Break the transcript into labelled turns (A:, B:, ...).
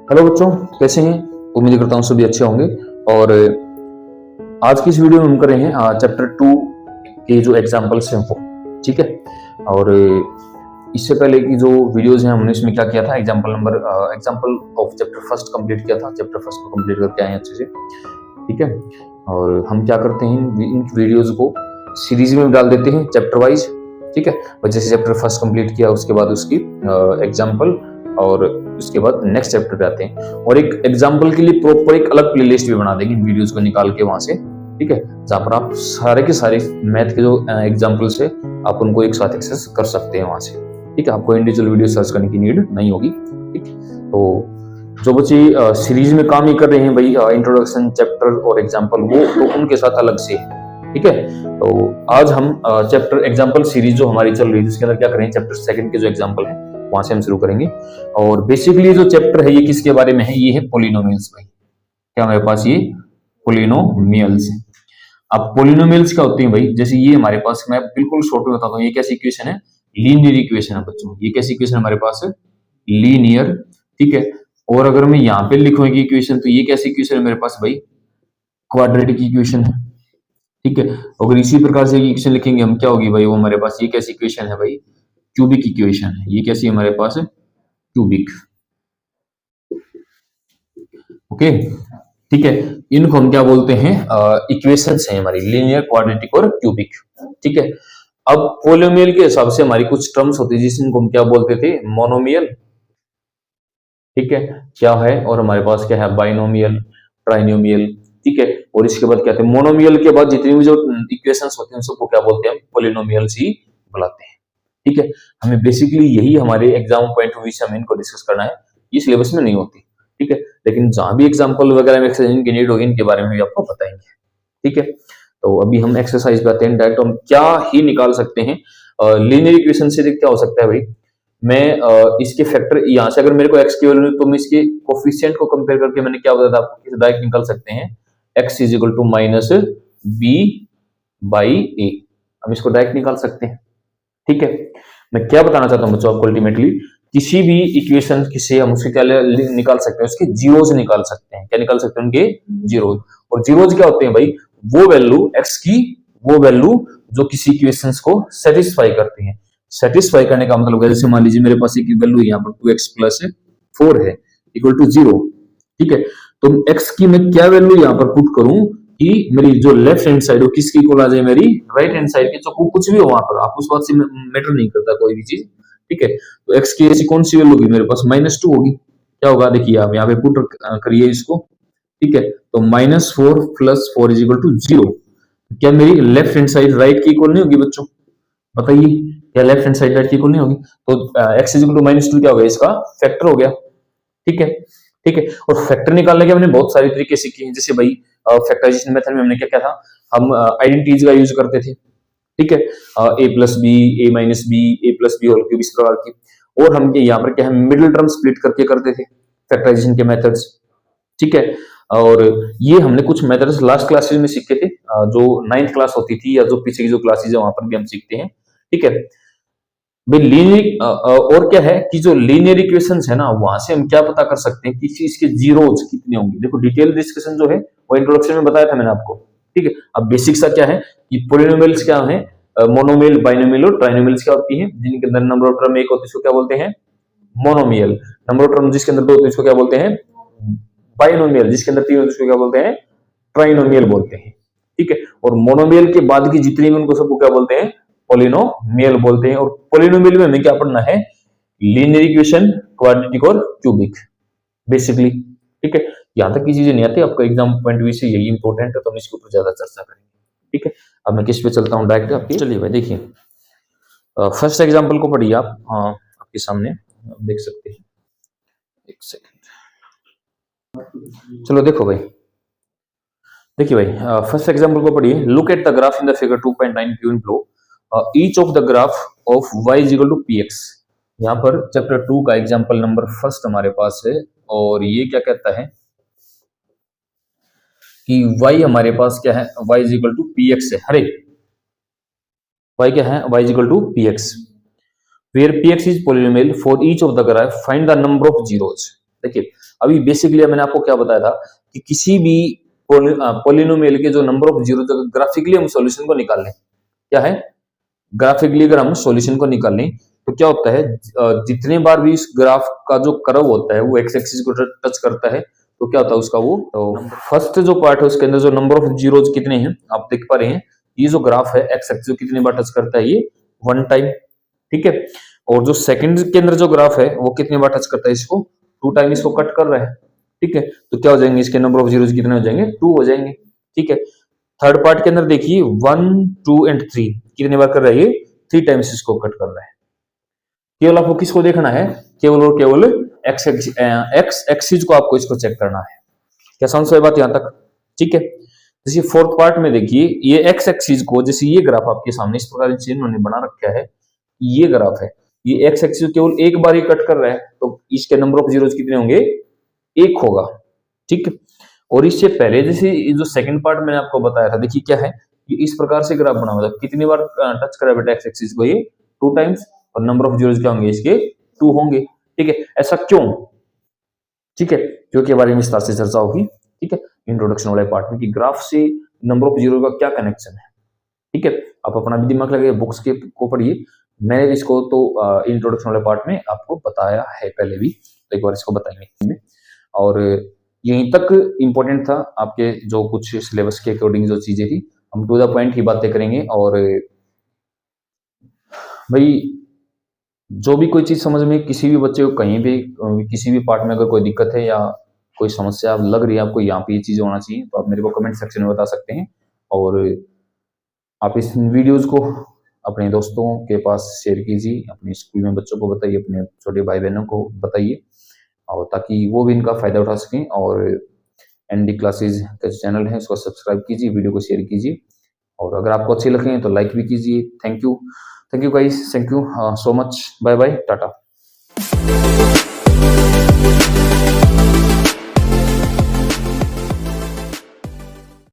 A: Hello बच्चों, कैसे हैं? उम्मीद करता हूँ सभी अच्छे होंगे। और आज की इस वीडियो में हम कर रहे हैं चैप्टर 2 के जो एग्जाम्पल्स हैं वो, ठीक है। और इससे पहले की जो वीडियोस हैं हमने इसमें क्या किया था, example of chapter first complete किया था। चैप्टर फर्स्ट को कंप्लीट करके आए हैं अच्छे से, ठीक है। और हम क्या करते हैं, इन वीडियोज को सीरीज में डाल देते हैं चैप्टर वाइज, ठीक है। और जैसे चैप्टर फर्स्ट कंप्लीट किया उसके बाद उसकी एग्जाम्पल और उसके बाद नेक्स्ट चैप्टर पे आते हैं। और एक एग्जाम्पल के लिए प्रॉपर एक अलग प्लेलिस्ट भी बना देंगे वीडियोस को निकाल के वहां से, ठीक है, जहां पर आप सारे के सारे मैथ के जो एग्जाम्पल्स है आप उनको एक साथ एक्सेस कर सकते हैं वहां से, ठीक है। आपको इंडिविजुअल वीडियो सर्च करने की नीड नहीं होगी, ठीक। तो जो बच्चे सीरीज में काम ही कर रहे हैं भाई, इंट्रोडक्शन चैप्टर और एग्जाम्पल, वो तो उनके साथ अलग से, ठीक है। तो आज हम चैप्टर एग्जाम्पल सीरीज जो हमारी चल रही है जिसके अंदर क्या करेंगे, चैप्टर सेकंड के जो एग्जाम्पल है वहां से हम शुरू करेंगे। और बेसिकली जो चैप्टर है ये किसके बारे में है, ये है पोलिनोमियल्स भाई। क्या हमारे पास ये पोलिनोमियल्स है। अब पोलिनोमियल्स क्या होते हैं भाई, जैसे ये हमारे पास, मैं बिल्कुल शॉर्ट में बताता हूँ, ये कैसी इक्वेशन है, लीनियर इक्वेशन है बच्चों। ये कैसी इक्वेशन हमारे पास है, लीनियर, ठीक है। और अगर मैं यहाँ पे लिखूंगी इक्वेशन तो ये कैसी इक्वेशन है मेरे पास भाई, क्वाड्रेटिक इक्वेशन है, ठीक है। अगर इसी प्रकार से इक्वेशन लिखेंगे हम, क्या होगी भाई वो हमारे पास, ये कैसी इक्वेशन है भाई, क्यूबिक इक्वेशन है। ये कैसी हमारे पास है, क्यूबिक, ओके, ठीक है। इनको हम क्या बोलते हैं, इक्वेशंस हैं हमारी, लीनियर, क्वाड्रेटिक और क्यूबिक, ठीक है। अब पोलिनोमियल के हिसाब से हमारी कुछ टर्म्स होती है जिनको हम क्या बोलते थे, मोनोमियल, ठीक है, क्या है। और हमारे पास क्या है, बाइनोमियल, ट्राइनोमियल, ठीक है। और इसके बाद क्या है, मोनोमियल के बाद जितनी भी जो इक्वेशंस होती हैं सबको क्या बोलते हैं, पोलिनोमियल्स ही बुलाते हैं, ठीक है। हमें बेसिकली यही हमारे एग्जाम पॉइंट ऑफ व्यू से हमें इनको डिस्कस करना है। ये सिलेबस में नहीं होती, ठीक है, लेकिन जहां भी एग्जाम्पल वगैरह में एक्सरसाइज की नीड होगी इनके बारे में भी आपको बताएंगे, ठीक है। तो अभी हम एक्सरसाइज पे आते हैं डायरेक्ट। हम क्या ही निकाल सकते हैं लीनियर इक्वेशन से, क्या हो सकता है भाई, मैं इसके फैक्टर यहाँ से, अगर मेरे को एक्स की वैल्यू तो मैं इसके कोफिशिएंट को कंपेयर करके मैंने क्या बताया था आपको, डायरेक्ट निकाल सकते हैं x is equal to minus B by A. हम इसको डायरेक्ट निकाल सकते हैं, ठीक है। मैं क्या बताना चाहता हूं बच्चों आपको, अल्टीमेटली किसी भी इक्वेशन से हम उसके क्या निकाल सकते हैं, उसके जीरोज निकाल सकते हैं। क्या निकाल सकते हैं, उनके जीरोज। और जीरोज क्या होते हैं भाई, वो वैल्यू एक्स की, वो वैल्यू जो किसी इक्वेशंस को सेटिस्फाई करते हैं। सेटिस्फाई करने का मतलब है, जैसे मान लीजिए मेरे पास एक वैल्यू यहाँ पर 2x प्लस 4 है इक्वल टू 0, ठीक है। तो x की मैं क्या वैल्यू यहाँ पर पुट करूं कि मेरी जो लेफ्ट हैंड साइड हो किसकी इक्वल आ जाए, मेरी राइट हैंड साइड की। तो कुछ भी हो वहां पर, आप उस बात से मैटर नहीं करता कोई भी चीज, ठीक है। तो x की ऐसी कौन सी वैल्यू होगी मेरे पास, -2 होगी। क्या होगा देखिए, आप यहाँ पे पुट करिए इसको, ठीक है। तो -4 प्लस 4 इज इक्वल टू 0। क्या मेरी लेफ्ट हैंड साइड राइट की इक्वल नहीं होगी बच्चों, बताइए, क्या लेफ्ट हैंड साइड राइट की इक्वल नहीं होगी। तो x इज इक्वल टू -2 क्या हो गया, इसका फैक्टर हो गया, ठीक है, ठीक है। और फैक्टर निकालने के हमने बहुत सारे तरीके सीखे हैं। जैसे भाई फैक्टराइजेशन मेथड में हमने क्या क्या था, हम आइडेंटिटीज का यूज करते थे, ठीक है, a plus B, a minus B, a plus B whole cube, इस प्रकार की। और हम यहाँ पर क्या है, मिडिल टर्म स्प्लिट करके करते थे फैक्टराइजेशन के मेथड्स, ठीक है। और ये हमने कुछ मेथड्स लास्ट क्लासेस में सीखे थे, जो 9th क्लास होती थी या जो पीछे की जो क्लासेस है वहां पर भी हम सीखते हैं, ठीक है भाई। लीनियर और क्या है कि जो लीनियर इक्वेशंस है ना, वहां से हम क्या पता कर सकते हैं कि इसके जीरोज कितने होंगे। देखो डिटेल डिस्कशन जो है वो इंट्रोडक्शन में बताया था मैंने आपको, ठीक है। अब बेसिक सा क्या है कि पोलिनोमियल्स क्या है, मोनोमियल, बाइनोमियल और ट्राइनोमियल्स क्या होती है, जिनके अंदर नंबर ऑफ टर्म एक होती है इसको क्या बोलते हैं, मोनोमियल। नंबर ऑफ टर्म जिसके अंदर दो होती है इसको क्या बोलते हैं, बाइनोमियल। जिसके अंदर तीन होती है इसको क्या बोलते हैं, ट्राइनोमियल बोलते हैं, ठीक है। और मोनोमियल के बाद की जितनी भी उनको सबको क्या बोलते हैं, पोलिनोमियल बोलते हैं। और पोलिनोमियल में हमें क्या पढ़ना है, लीनियर इक्वेशन, क्वाड्रेटिक और क्यूबिक, बेसिकली, ठीक है। यहां तक की चीजें नहीं आती आपको, एग्जाम पॉइंट ऑफ व्यू से यही इंपॉर्टेंट है, तो हम इसके ऊपर ज्यादा चर्चा करेंगे, ठीक है। अब मैं किस पे चलता हूँ डायरेक्ट आपकी, चलिए भाई देखिए, फर्स्ट एग्जांपल को पढ़िए आप, हाँ आपके सामने आप देख सकते हैं, एक सेकंड, चलो देखो भाई, देखिए भाई फर्स्ट एग्जांपल को पढ़िए। Look at the graph in the figure 2.9 given below, each of the graph of y is equal to px। यहाँ पर चैप्टर 2 का एग्जांपल नंबर फर्स्ट हमारे पास है, और ये क्या कहता है कि y हमारे पास क्या है, y is equal to px है। हरे y क्या है, y is equal to px, where px is polynomial for each of the graph, find the number of zeros. देखिए अभी बेसिकली मैंने आपको क्या बताया था कि किसी भी पोलिनोमियल के जो नंबर ऑफ जीरो, अगर ग्राफिकली हम सॉल्यूशन को निकाल लें, क्या है, ग्राफिकली अगर हम सॉल्यूशन को निकाल लें तो क्या होता है, जितने बार भी इस ग्राफ का जो कर्व होता है वो एक्स एक्सिस को टच करता है तो क्या होता है उसका वो, तो फर्स्ट जो पार्ट है उसके अंदर जो नंबर ऑफ जीरोज कितने हैं आप देख पा रहे हैं, ये जो ग्राफ है एक्स एक्सिस कितनी बार टच करता है, ये 1 टाइम, ठीक है। और जो सेकंड के अंदर जो ग्राफ है वो कितनी बार टच करता है, इसको 2 टाइम इसको कट कर रहा है, ठीक है। तो क्या हो जाएंगे इसके नंबर ऑफ जीरोज कितने हो जाएंगे, 2 हो जाएंगे, ठीक है। थर्ड पार्ट के अंदर देखिए 1 2 एंड 3 कितनी बार कर रहा है, ये 3 टाइम्स इसको कट कर रहा है। केवल आपको किसको देखना है, केवल और केवल एक्स एक्सिस को आपको इसको चेक करना है। क्या समझ है बात यहां तक, ठीक है। जैसे फोर्थ पार्ट में देखिए ये एक्स एक्सिस को, जैसे ये ग्राफ आपके सामने इस प्रकार से इन्होंने बना रखा है, ये ग्राफ है, ये एक्स एक्सिस केवल एक बार ही कट कर रहा है तो इसके नंबर ऑफ जीरोज कितने होंगे, 1 होगा, ठीक है। और इससे पहले जैसे जो सेकंड पार्ट मैंने आपको बताया था, देखिए क्या है, ये इस प्रकार से ग्राफ बना हुआ था, कितनी बार टच करा बेटा एक्स एक्सिस को, ये 2 टाइम्स, और नंबर ऑफ जीरोज क्या होंगे इसके 2 होंगे, ठीक है। ऐसा क्यों, ठीक है, क्योंकि बारे में विस्तार से चर्चा होगी, ठीक है, इंट्रोडक्शन वाले पार्ट में कि ग्राफ से नंबर ऑफ जीरो का क्या कनेक्शन है, ठीक है। आप अपना भी दिमाग लगाइए, बुक्स के को पढ़िए, मैंने इसको तो इंट्रोडक्शन वाले पार्ट में आपको बताया है पहले भी, तो एक बार इसको बताएंगे। और यहीं तक इंपॉर्टेंट था आपके जो कुछ सिलेबस के अकॉर्डिंग जो चीजें थी, हम टू द पॉइंट ही बातें करेंगे। और भाई जो भी कोई चीज समझ में किसी भी बच्चे को कहीं भी किसी भी पार्ट में अगर कोई दिक्कत है या कोई समस्या लग रही है आपको, यहाँ पे ये चीज होना चाहिए, तो आप मेरे को कमेंट सेक्शन में बता सकते हैं। और आप इस वीडियोज को अपने दोस्तों के पास शेयर कीजिए, अपने स्कूल में बच्चों को बताइए, अपने छोटे भाई बहनों को बताइए, और ताकि वो भी इनका फायदा उठा सकें। और एनडी क्लासेज का चैनल है उसको सब्सक्राइब कीजिए, वीडियो को शेयर कीजिए, और अगर आपको अच्छे लगे तो लाइक भी कीजिए। Thank you guys, thank you so much, bye bye, Tata.